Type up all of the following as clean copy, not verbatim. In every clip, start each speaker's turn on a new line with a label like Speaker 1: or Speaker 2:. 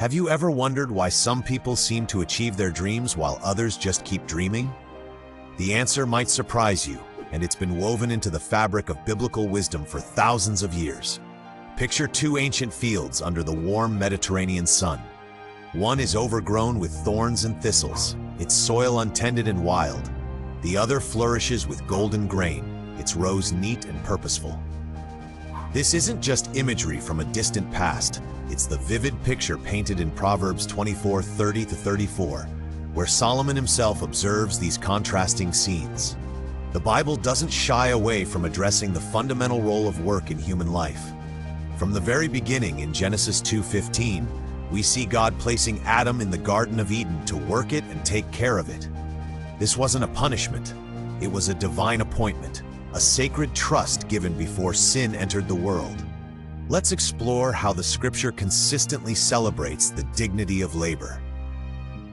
Speaker 1: Have you ever wondered why some people seem to achieve their dreams while others just keep dreaming? The answer might surprise you, and it's been woven into the fabric of biblical wisdom for thousands of years. Picture two ancient fields under the warm Mediterranean sun. One is overgrown with thorns and thistles, its soil untended and wild. The other flourishes with golden grain, its rows neat and purposeful. This isn't just imagery from a distant past. It's the vivid picture painted in Proverbs 24:30-34, where Solomon himself observes these contrasting scenes. The Bible doesn't shy away from addressing the fundamental role of work in human life. From the very beginning in Genesis 2:15, we see God placing Adam in the Garden of Eden to work it and take care of it. This wasn't a punishment. It was a divine appointment, a sacred trust given before sin entered the world. Let's explore how the Scripture consistently celebrates the dignity of labor.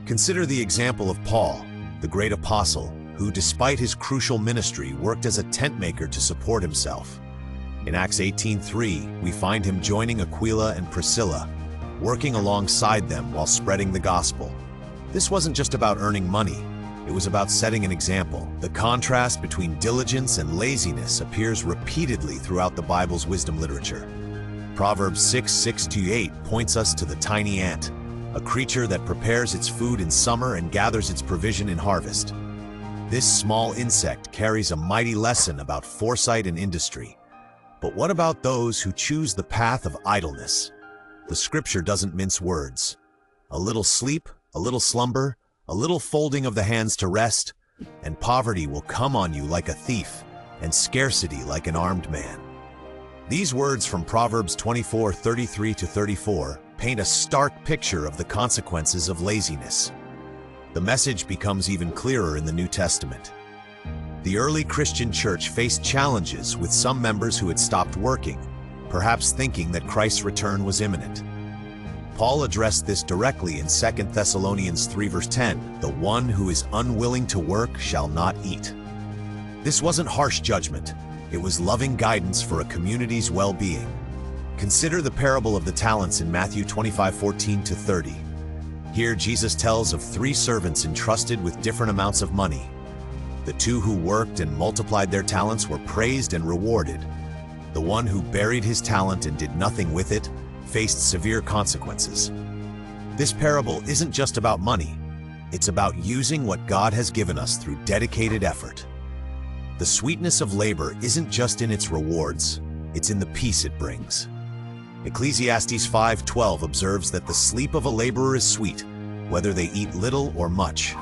Speaker 1: Consider the example of Paul, the great apostle, who despite his crucial ministry worked as a tent maker to support himself. In Acts 18:3, we find him joining Aquila and Priscilla, working alongside them while spreading the gospel. This wasn't just about earning money. It was about setting an example. The contrast between diligence and laziness appears repeatedly throughout the Bible's wisdom literature. Proverbs 6:6-8 points us to the tiny ant, a creature that prepares its food in summer and gathers its provision in harvest. This small insect carries a mighty lesson about foresight and industry. But what about those who choose the path of idleness? The Scripture doesn't mince words. A little sleep, a little slumber, a little folding of the hands to rest, and poverty will come on you like a thief, and scarcity like an armed man. These words from Proverbs 24:33-34 paint a stark picture of the consequences of laziness. The message becomes even clearer in the New Testament. The early Christian church faced challenges with some members who had stopped working, perhaps thinking that Christ's return was imminent. Paul addressed this directly in 2 Thessalonians 3:10, "The one who is unwilling to work shall not eat." This wasn't harsh judgment. It was loving guidance for a community's well-being. Consider the parable of the talents in Matthew 25:14-30. Here, Jesus tells of 3 servants entrusted with different amounts of money. The 2 who worked and multiplied their talents were praised and rewarded. The one who buried his talent and did nothing with it faced severe consequences. This parable isn't just about money. It's about using what God has given us through dedicated effort. The sweetness of labor isn't just in its rewards, it's in the peace it brings. Ecclesiastes 5:12 observes that the sleep of a laborer is sweet, whether they eat little or much.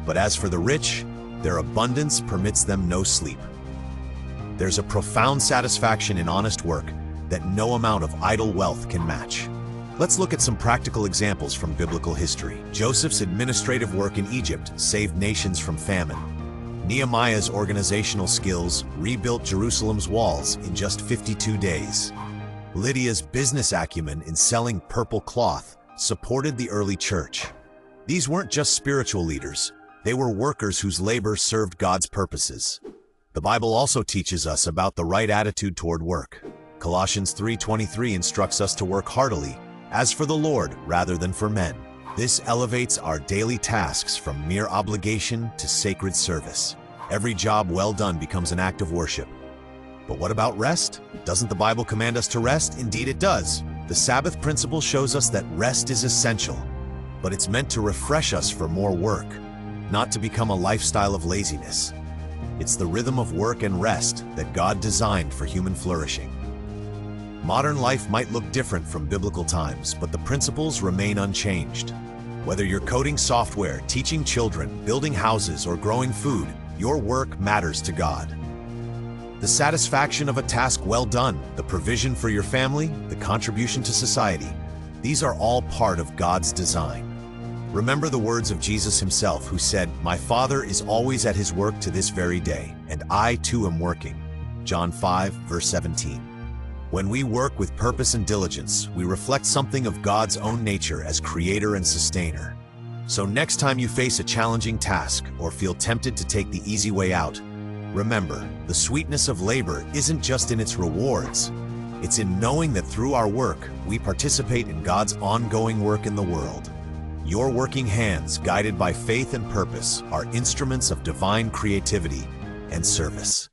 Speaker 1: But as for the rich, their abundance permits them no sleep. There's a profound satisfaction in honest work that no amount of idle wealth can match. Let's look at some practical examples from biblical history. Joseph's administrative work in Egypt saved nations from famine. Nehemiah's organizational skills rebuilt Jerusalem's walls in just 52 days. Lydia's business acumen in selling purple cloth supported the early church. These weren't just spiritual leaders, they were workers whose labor served God's purposes. The Bible also teaches us about the right attitude toward work. Colossians 3:23 instructs us to work heartily, as for the Lord rather than for men. This elevates our daily tasks from mere obligation to sacred service. Every job well done becomes an act of worship. But what about rest? Doesn't the Bible command us to rest? Indeed it does. The Sabbath principle shows us that rest is essential, but it's meant to refresh us for more work, not to become a lifestyle of laziness. It's the rhythm of work and rest that God designed for human flourishing. Modern life might look different from biblical times, but the principles remain unchanged. Whether you're coding software, teaching children, building houses, or growing food, your work matters to God. The satisfaction of a task well done, the provision for your family, the contribution to society, these are all part of God's design. Remember the words of Jesus himself, who said, "My Father is always at his work to this very day, and I too am working." John 5:17. When we work with purpose and diligence, we reflect something of God's own nature as creator and sustainer. So next time you face a challenging task or feel tempted to take the easy way out, remember, the sweetness of labor isn't just in its rewards, It's in knowing that through our work, we participate in God's ongoing work in the world. Your working hands, guided by faith and purpose, are instruments of divine creativity and service.